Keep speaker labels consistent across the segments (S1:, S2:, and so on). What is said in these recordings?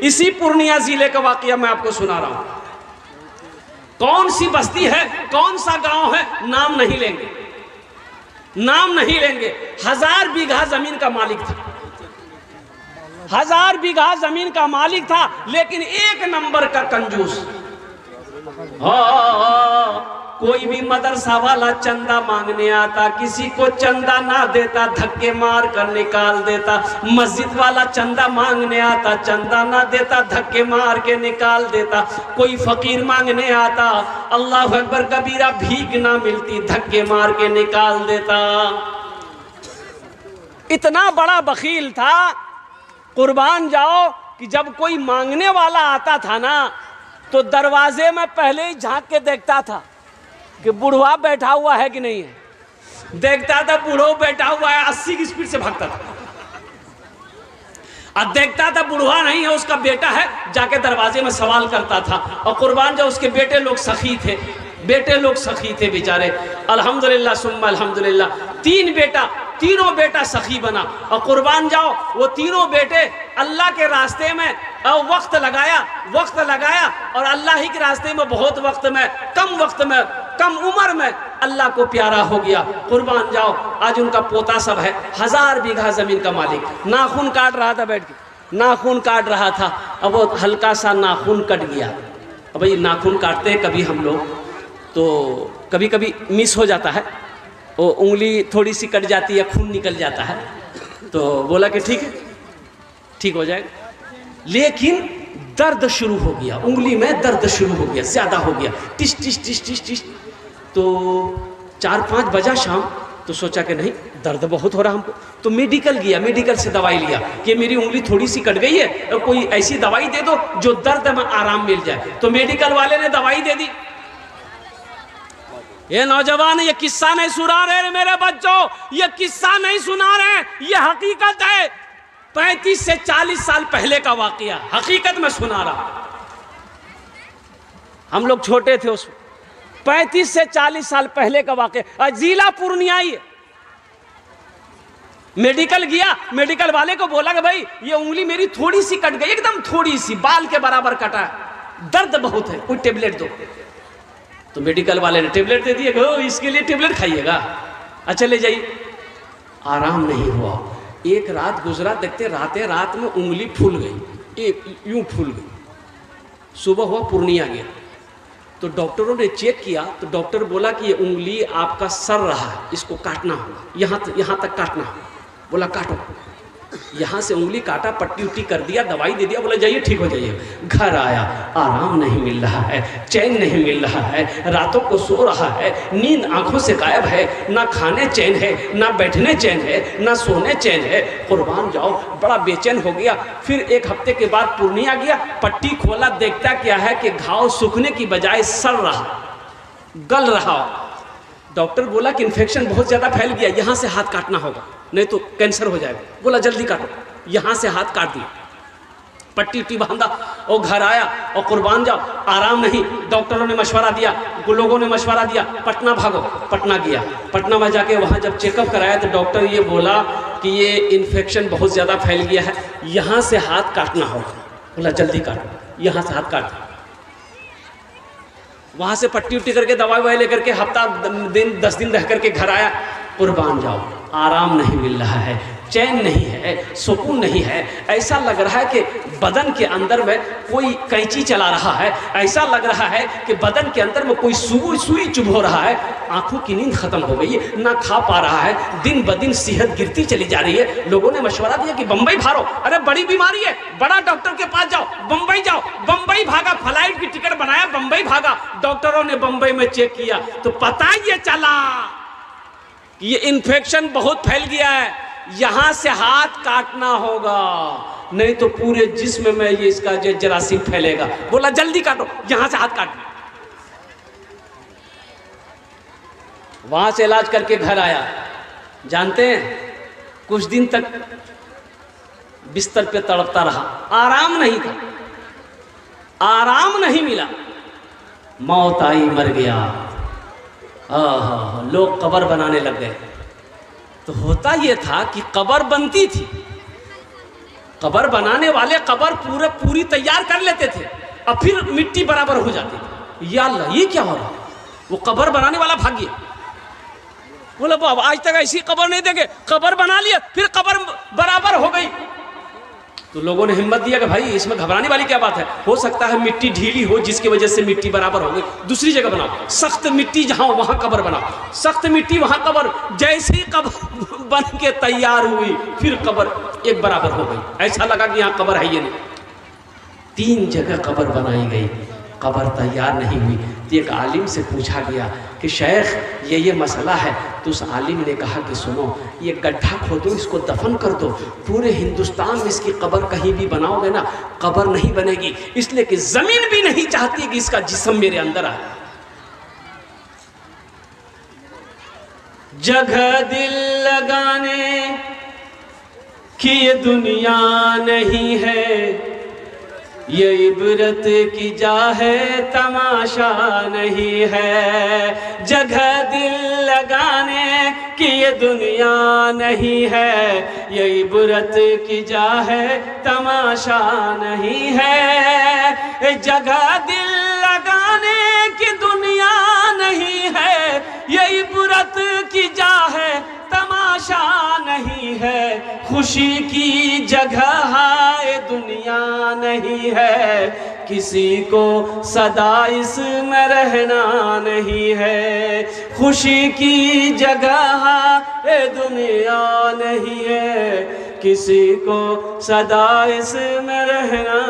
S1: इसी पूर्णिया जिले का वाकया मैं आपको सुना रहा हूं। कौन सी बस्ती है, कौन सा गांव है, नाम नहीं लेंगे, नाम नहीं लेंगे। 1000 बीघा जमीन का मालिक था, 1000 बीघा जमीन का मालिक था, लेकिन एक नंबर का कंजूस। कोई भी मदरसा वाला चंदा मांगने आता, किसी को चंदा ना देता, धक्के मार कर निकाल देता। मस्जिद वाला चंदा मांगने आता, चंदा ना देता, धक्के मार के निकाल देता। कोई फकीर मांगने आता, अल्लाह अकबर कबीरा, भीख ना मिलती, धक्के मार के निकाल देता। इतना बड़ा बखील था, कुर्बान जाओ, कि जब कोई मांगने वाला आता था ना, तो दरवाजे में पहले ही झांक के देखता था कि बुढ़वा बैठा हुआ है कि नहीं है। देखता था बूढ़ो बैठा हुआ है, 80 की स्पीड से भागता था। अब देखता था बुढ़वा नहीं है, उसका बेटा है, जाके दरवाजे में सवाल करता था। और कुर्बान जो उसके बेटे लोग सखी थे, बेटे लोग सखी थे बेचारे। अल्हम्दुलिल्लाह सुम्मा अल्हम्दुलिल्लाह, 3 बेटा, तीनों बेटा सखी बना। और कुर्बान जाओ, वो तीनों बेटे अल्लाह के रास्ते में वक्त लगाया और अल्लाह ही के रास्ते में बहुत वक्त में, कम उम्र में अल्लाह को प्यारा हो गया। कुर्बान जाओ, आज उनका पोता सब है, 1000 बीघा जमीन का मालिक। नाखून काट रहा था, बैठ के नाखून काट रहा था। अब वो हल्का सा नाखून कट गया। अब भाई नाखून काटते हैं कभी हम लोग, तो कभी कभी मिस हो जाता है, वो उंगली थोड़ी सी कट जाती है, खून निकल जाता है। तो बोला कि ठीक है, ठीक हो जाएगा। लेकिन दर्द शुरू हो गया, उंगली में दर्द शुरू हो गया, ज़्यादा हो गया, टिश टिश टिश टिश टिश। तो 4-5 बजा शाम, तो सोचा कि नहीं, दर्द बहुत हो रहा हमको। तो मेडिकल गया, मेडिकल से दवाई लिया कि मेरी उंगली थोड़ी सी कट गई है, और कोई ऐसी दवाई दे दो जो दर्द में आराम मिल जाए। तो मेडिकल वाले ने दवाई दे दी। ये नौजवान ये किस्सा नहीं सुना रहे मेरे बच्चों, ये किस्सा नहीं सुना रहे, ये हकीकत है। 35 से 40 साल पहले का वाकया, हकीकत में सुना रहा। हम लोग छोटे थे उस 35 से 40 साल पहले का वाकया, जिला पूर्णिया ही है। मेडिकल गया, मेडिकल वाले को बोला कि भाई ये उंगली मेरी थोड़ी सी कट गई, एकदम थोड़ी सी, बाल के बराबर कटा है, दर्द बहुत है, कोई टेबलेट दो। तो मेडिकल वाले ने टेबलेट दे दिए, इसके लिए टेबलेट खाइएगा, अच्छा ले जाइए। आराम नहीं हुआ, एक रात गुजरा, देखते रात में उंगली फूल गई, यूं फूल गई। सुबह हुआ, पूर्णिया गया, तो डॉक्टरों ने चेक किया, तो डॉक्टर बोला कि ये उंगली आपका सर रहा है, इसको काटना होगा, यहाँ तक काटना होगा। बोला काटो, यहाँ से उंगली काटा, पट्टी उट्टी कर दिया, दवाई दे दिया, बोला जाइए ठीक हो जाइए। घर आया, आराम नहीं मिल रहा है, चैन नहीं मिल रहा है, रातों को सो रहा है, नींद आंखों से गायब है, ना खाने चैन है, ना बैठने चैन है, ना सोने चैन है। कुर्बान जाओ, बड़ा बेचैन हो गया। फिर 1 हफ्ते के बाद पूर्णिया गया, पट्टी खोला, देखता क्या है कि घाव सूखने की बजाय सड़ रहा, गल रहा। डॉक्टर बोला कि इन्फेक्शन बहुत ज़्यादा फैल गया, यहाँ से हाथ काटना होगा, नहीं तो कैंसर हो जाएगा। बोला जल्दी काटो, यहाँ से हाथ काट दिया, पट्टी उट्टी बांधा, और घर आया। और कुर्बान जाओ, आराम नहीं, डॉक्टरों ने मशवरा दिया, लोगों ने मशवरा दिया, पटना भागो। पटना गया, पटना में जाके वहाँ जब चेकअप कराया तो डॉक्टर ये बोला कि ये इन्फेक्शन बहुत ज़्यादा फैल गया है, यहाँ से हाथ काटना होगा। बोला जल्दी काटो, यहाँ से हाथ काट। वहाँ से पट्टी उट्टी करके दवाई ववाई लेकर के हफ्ता दिन 10 दिन रह करके घर आया। कुर्बान जाओ, आराम नहीं मिल रहा है, चैन नहीं है, सुकून नहीं है। ऐसा लग रहा है कि बदन के अंदर में कोई कैंची चला रहा है, ऐसा लग रहा है कि बदन के अंदर में कोई सुई चुभ रहा है। आंखों की नींद खत्म हो गई है, ना खा पा रहा है, दिन ब दिन सेहत गिरती चली जा रही है। लोगों ने मशवरा दिया कि बम्बई भागो, अरे बड़ी बीमारी है, बड़ा डॉक्टर के पास जाओ, बम्बई जाओ। बम्बई भागा, फ्लाइट की टिकट बनाया, बम्बई भागा। डॉक्टरों ने बम्बई में चेक किया तो पता ये चला कि ये इन्फेक्शन बहुत फैल गया है, यहाँ से हाथ काटना होगा, नहीं तो पूरे जिस्म में ये इसका जरासीम फैलेगा। बोला जल्दी काटो, यहाँ से हाथ काटो। वहां से इलाज करके घर आया। जानते हैं, कुछ दिन तक बिस्तर पे तड़पता रहा, आराम नहीं था, आराम नहीं मिला। मौत आई, मर गया। लोग कब्र बनाने लग गए। तो होता यह था कि कब्र बनती थी, कब्र बनाने वाले कब्र पूरी तैयार कर लेते थे और फिर मिट्टी बराबर हो जाती थी। या अल्लाह, ये क्या हो रहा? वो कब्र बनाने वाला भाग गया, बोला बाबा आज तक ऐसी कब्र नहीं देखे, कब्र बना लिया फिर कब्र बराबर हो गई। तो लोगों ने हिम्मत दिया कि भाई इसमें घबराने वाली क्या बात है, हो सकता है मिट्टी ढीली हो जिसकी वजह से मिट्टी बराबर हो गई, दूसरी जगह बनाओ, सख्त मिट्टी जहां वहां कब्र बनाओ, सख्त मिट्टी वहां कब्र। जैसे ही कब्र बन के तैयार हुई फिर कब्र एक बराबर हो गई, ऐसा लगा कि यहाँ कब्र है ये नहीं। 3 जगह कब्र बनाई गई, कब्र तैयार नहीं हुई। तो एक आलिम से पूछा गया कि शेख ये मसला है। तो उस आलिम ने कहा कि सुनो, ये गड्ढा खोदो, इसको दफन कर दो, पूरे हिंदुस्तान में इसकी कब्र कहीं भी बनाओगे ना कब्र नहीं बनेगी, इसलिए कि ज़मीन भी नहीं चाहती कि इसका जिस्म मेरे अंदर आए। जगह दिल लगाने की ये दुनिया नहीं है, ये इबरत की जा है तमाशा नहीं है। जगह दिल लगाने की ये दुनिया नहीं है, ये इबरत की जा है तमाशा नहीं है। जगह दिल लगाने की दुनिया नहीं है, ये इबरत की जा है तमाशा नहीं है। खुशी की जगह है दुनिया नहीं है, किसी को सदा इसमें रहना नहीं है। खुशी की जगह है दुनिया नहीं है, किसी को सदा इसमें रहना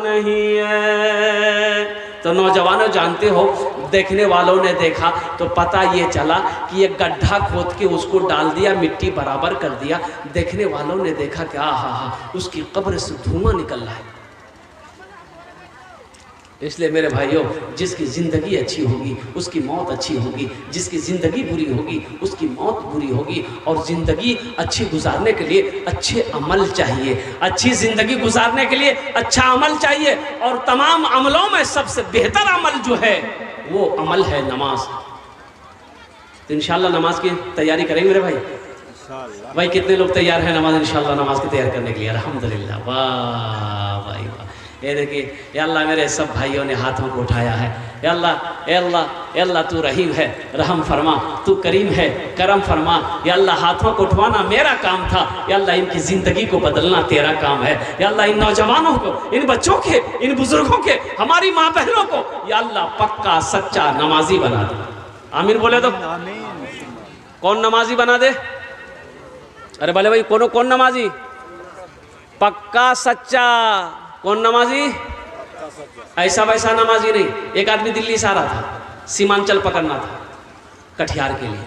S1: नहीं है। तो नौजवानों जानते हो, देखने वालों ने देखा तो पता ये चला कि एक गड्ढा खोद के उसको डाल दिया, मिट्टी बराबर कर दिया। देखने वालों ने देखा कि आहा, उसकी कब्र से धुआं निकल रहा है। इसलिए मेरे भाइयों, जिसकी ज़िंदगी अच्छी होगी उसकी मौत अच्छी होगी, जिसकी ज़िंदगी बुरी होगी उसकी मौत बुरी होगी। और ज़िंदगी अच्छी गुजारने के लिए अच्छे अमल चाहिए, अच्छी ज़िंदगी गुजारने के लिए अच्छा अमल चाहिए। और तमाम अमलों में सबसे बेहतर अमल जो है वो अमल है नमाज। तो इंशाल्लाह नमाज की तैयारी करेंगे मेरे भाई। भाई कितने लोग तैयार हैं नमाज इंशाल्लाह नमाज की तैयारी करने के लिए? अल्हम्दुलिल्लाह, वाह भाई वाह। ये देखिए, या अल्लाह मेरे सब भाइयों ने हाथों को उठाया है। या अल्लाह, या अल्लाह, या अल्लाह तू रहीम है, रहम फरमा, तू करीम है, करम फरमा। या अल्लाह हाथों को उठवाना मेरा काम था, या अल्लाह इनकी ज़िंदगी को बदलना तेरा काम है। या अल्लाह इन नौजवानों को, इन बच्चों के, इन बुजुर्गों के, हमारी माँ बहनों को या अल्लाह पक्का सच्चा नमाजी बना दे। आमीन बोले तो कौन नमाजी बना दे? अरे भले भाई, कौन नमाजी? पक्का सच्चा। कौन नमाजी? ऐसा वैसा नमाजी नहीं। एक आदमी दिल्ली से आ रहा था, सीमांचल पकड़ना था कटिहार के लिए,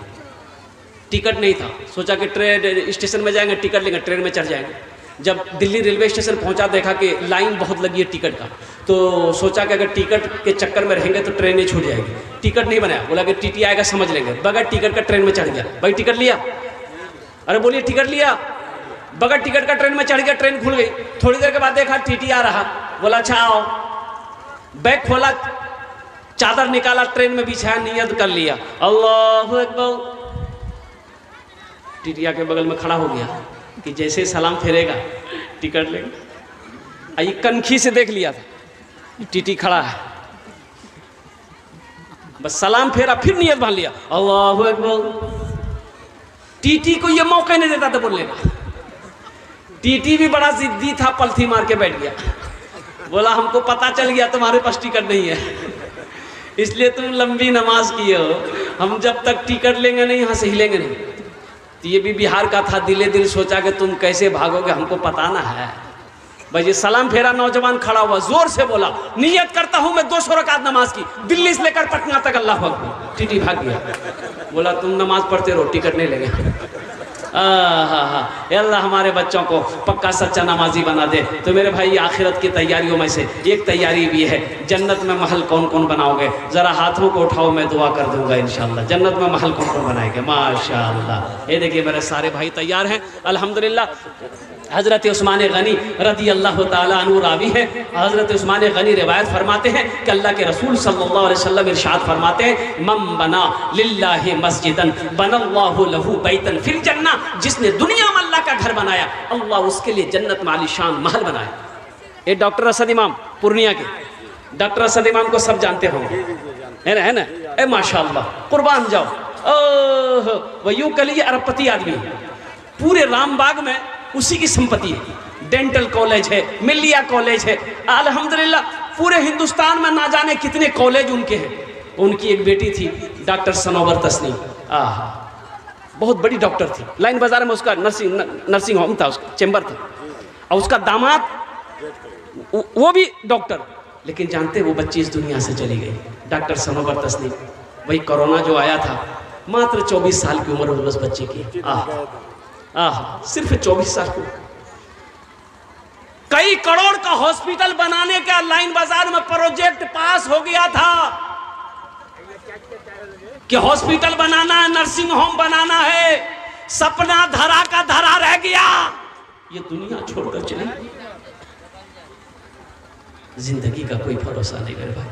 S1: टिकट नहीं था। सोचा कि ट्रेन स्टेशन में जाएंगे, टिकट लेंगे, ट्रेन में चढ़ जाएंगे। जब दिल्ली रेलवे स्टेशन पहुंचा, देखा कि लाइन बहुत लगी है टिकट का। तो सोचा कि अगर टिकट के चक्कर में रहेंगे तो ट्रेन नहीं छूट जाएगी। टिकट नहीं बनाया, बोला कि टीटी आएगा समझ लेंगे। बगैर टिकट का ट्रेन में चढ़ गया। भाई टिकट लिया? अरे बोलिए टिकट लिया? बगैर टिकट का ट्रेन में चढ़ गया, ट्रेन खुल गई। थोड़ी देर के बाद देखा टीटी आ रहा, बोला अच्छा आओ। बैग खोला, चादर निकाला, ट्रेन में बिछाया, नियत कर लिया, अल्लाहु अकबर। टीटिया के बगल में खड़ा हो गया कि जैसे सलाम फेरेगा टिकट लेंगे। ये कनखी से देख लिया था टीटी खड़ा है, बस सलाम फेरा, फिर नियत बांध लिया, अल्लाहु अकबर। टीटी को ये मौका नहीं देता था बोलने का। टीटी भी बड़ा जिद्दी था, पलथी मार के बैठ गया। बोला हमको पता चल गया तुम्हारे पास टिकट नहीं है, इसलिए तुम लंबी नमाज किए हो। हम जब तक टिकट लेंगे नहीं यहाँ से हिलेंगे नहीं। तो ये भी बिहार का था, दिले दिल सोचा कि तुम कैसे भागोगे, हमको पता ना है। भाई ये सलाम फेरा, नौजवान खड़ा हुआ, जोर से बोला नियत करता हूँ मैं 200 रकात नमाज की, दिल्ली से लेकर पटना तक। अल्लाह अकबर। टीटी भाग गया। बोला तुम नमाज पढ़ते रहो, टिकट नहीं लेंगे। अल्लाह हमारे बच्चों को पक्का सच्चा नमाजी बना दे। तो मेरे भाई, आखिरत की तैयारियों में से एक तैयारी भी है, जन्नत में महल कौन कौन बनाओगे? ज़रा हाथों को उठाओ, मैं दुआ कर दूंगा इंशाल्लाह। जन्नत में महल कौन कौन बनाएंगे? माशाअल्लाह। ये देखिए मेरे सारे भाई तैयार हैं अल्हम्दुलिल्लाह। हज़रत उस्मान गनी रदी अल्लाह ताला अन्हु रावी है। हज़रत उस्मान गनी रिवायत फरमाते हैं कि अल्लाह के रसूल सल्लल्लाहु अलैहि वसल्लम इरशाद फरमाते हैं, मम बना लिल्लाहि मस्जिदन बनल्लाहु लहू बैतन फिल जन्नह, जिसने दुनिया में अल्लाह का घर बनाया अल्लाह उसके लिए जन्नत में आलीशान महल बनाया। ये डॉक्टर असद इमाम पूर्णिया के, डॉक्टर असद इमाम को सब जानते होंगे, है ना? ए माशाअल्लाह, कुर्बान जाओ। ओह, वह यूं कलिए अरबपति आदमी, पूरे रामबाग में उसी की संपत्ति है। डेंटल कॉलेज है, मिलिया कॉलेज है, अल्हम्दुलिल्लाह पूरे हिंदुस्तान में ना जाने कितने कॉलेज उनके हैं। उनकी एक बेटी थी डॉक्टर सनोवर तस्नीम, बहुत बड़ी डॉक्टर थी। लाइन बाजार में उसका नर्सिंग होम था, उसका चैम्बर था, और उसका दामाद वो भी डॉक्टर। लेकिन जानते वो बच्ची इस दुनिया से चली गई, डॉक्टर सनोवर तस्नीम। वही कोरोना जो आया था, मात्र 24 साल की उम्र उस बच्चे की, सिर्फ 24 साल की। कई करोड़ का हॉस्पिटल बनाने का लाइन बाजार में प्रोजेक्ट पास हो गया था कि हॉस्पिटल बनाना है, नर्सिंग होम बनाना है। सपना धरा का धरा रह गया, ये दुनिया छोड़कर चली। जिंदगी का कोई भरोसा नहीं मेरे भाई,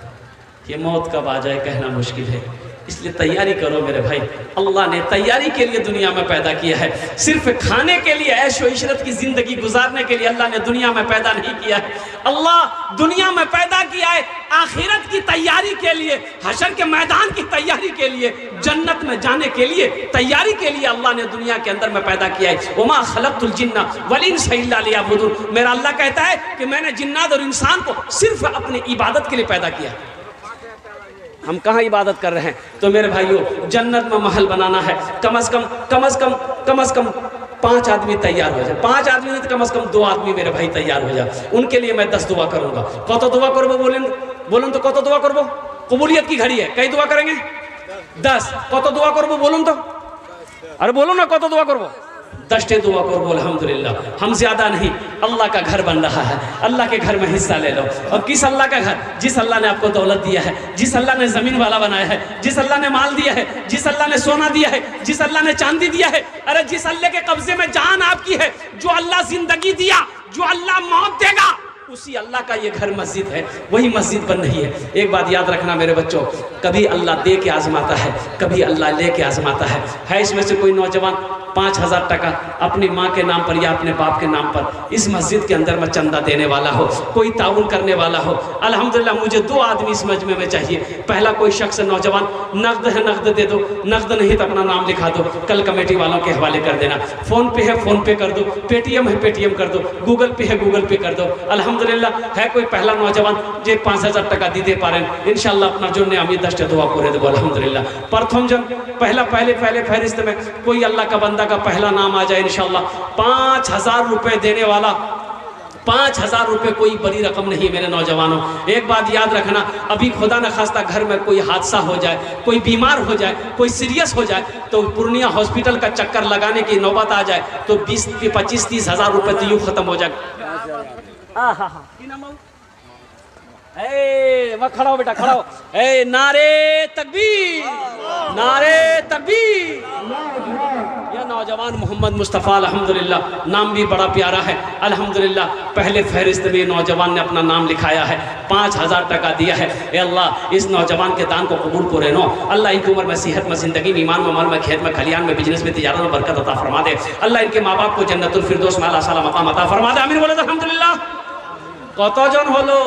S1: ये मौत कब आ जाए कहना मुश्किल है। इसलिए तैयारी करो मेरे भाई। अल्लाह ने तैयारी के लिए दुनिया में पैदा किया है, सिर्फ खाने के लिए ऐशो इशरत की जिंदगी गुजारने के लिए अल्लाह ने दुनिया में पैदा नहीं किया है। अल्लाह दुनिया में पैदा किया है आखिरत की तैयारी के लिए, हशर के मैदान की तैयारी के लिए, जन्नत में जाने के लिए तैयारी के लिए अल्लाह ने दुनिया के अंदर में पैदा किया है। वमा खलक़तुल जिन्ना वल इंसा इल्ला लियअबुदून। मेरा अल्लाह कहता है कि मैंने जिन्नात और इंसान को सिर्फ अपनी इबादत के लिए पैदा किया। हम कहाँ इबादत कर रहे हैं? तो मेरे भाइयों, जन्नत में महल बनाना है, कम अज कम 5 आदमी तैयार हो जाए। 5 आदमी नहीं तो कम से कम 2 आदमी मेरे भाई तैयार हो जाए। उनके लिए मैं 10 दुआ करूंगा। कत दुआ करबो बोलन तो कत दुआ करबो? कबूलियत की घड़ी है, कई दुआ करेंगे? 10। कत दुआ करबो बोलून तो? अरे बोलो ना, कत दुआ करबो? 10 दुआ करबो। अल्हम्दुलिल्लाह, हम ज्यादा नहीं। अल्लाह का घर बन रहा है, अल्लाह के घर में हिस्सा ले लो। और किस अल्लाह का घर? जिस अल्लाह ने आपको दौलत दिया है, जिस अल्लाह ने जमीन वाला बनाया है, जिस अल्लाह ने माल दिया है, जिस अल्लाह ने सोना दिया है, जिस अल्लाह ने चांदी दिया है। अरे जिस अल्लाह के कब्जे में जान आपकी है, जो अल्लाह जिंदगी दिया, जो अल्लाह मौत देगा, उसी अल्लाह का ये घर मस्जिद है, वही मस्जिद बन रही है। एक बात याद रखना मेरे बच्चों, कभी अल्लाह दे के आजमाता है, कभी अल्लाह ले के आजमाता है। इसमें से कोई नौजवान 5000 टका अपनी माँ के नाम पर या अपने बाप के नाम पर इस मस्जिद के अंदर में चंदा देने वाला हो, कोई ताउन करने वाला हो? अल्हम्दुलिल्लाह, मुझे 2 आदमी इस मजमे में चाहिए। पहला कोई शख्स नौजवान, नकद है नकद दे दो, नकद नहीं तो अपना नाम लिखा दो, कल कमेटी वालों के हवाले कर देना। फोन पे है फोन पे कर दो, पेटीएम है पेटीएम कर दो, गूगल पे है गूगल पे कर दो। अल्हम्दुलिल्लाह है कोई पहला नौजवान जे 5000 टका दीदे पारें, इंशाल्लाह अपना जो ने अमी 10 दुआ करे देबो। अल्हम्दुलिल्लाह प्रथम जन पहले फहरिस्त में कोई अल्लाह का बंदा का पहला नाम आ जाए इंशाल्लाह, 5000 रुपए देने वाला। 5000 रुपए कोई बड़ी रकम नहीं मेरे नौजवानों। एक बात याद रखना, अभी खुदा न खास्ता घर में कोई हादसा हो जाए, कोई बीमार हो जाए, कोई सीरियस हो जाए, तो पूर्णिया हॉस्पिटल का चक्कर लगाने की नौबत आ जाए तो 20-25-30 हजार रुपए तो यूँ खत्म हो जाए। वह खड़ा हो बेटा, खड़ा हो। नारे तकबीर, नारे तकबीर। यह नौजवान मोहम्मद मुस्तफ़ा अल्हम्दुलिल्लाह, नाम भी बड़ा प्यारा है अल्हम्दुलिल्लाह। पहले फहरिस्त में नौजवान ने अपना नाम लिखाया है, 5000 टका दिया है। ए अल्लाह, इस नौजवान के दान को कबूल करे नो। अल्लाह इनकी उम्र में, सेहत में, जिंदगी में, ईमान में, अमल में, खेत में, खलियान में, बिजनेस में, तिजारत में बरकत अता फरमा दे। अल्लाह इनके माँ बाप को जन्नतुल फिरदौस में आला साला मकाम अता फरमा दे। आमीन बोले अल्हम्दुलिल्लाह। कतजन हलो?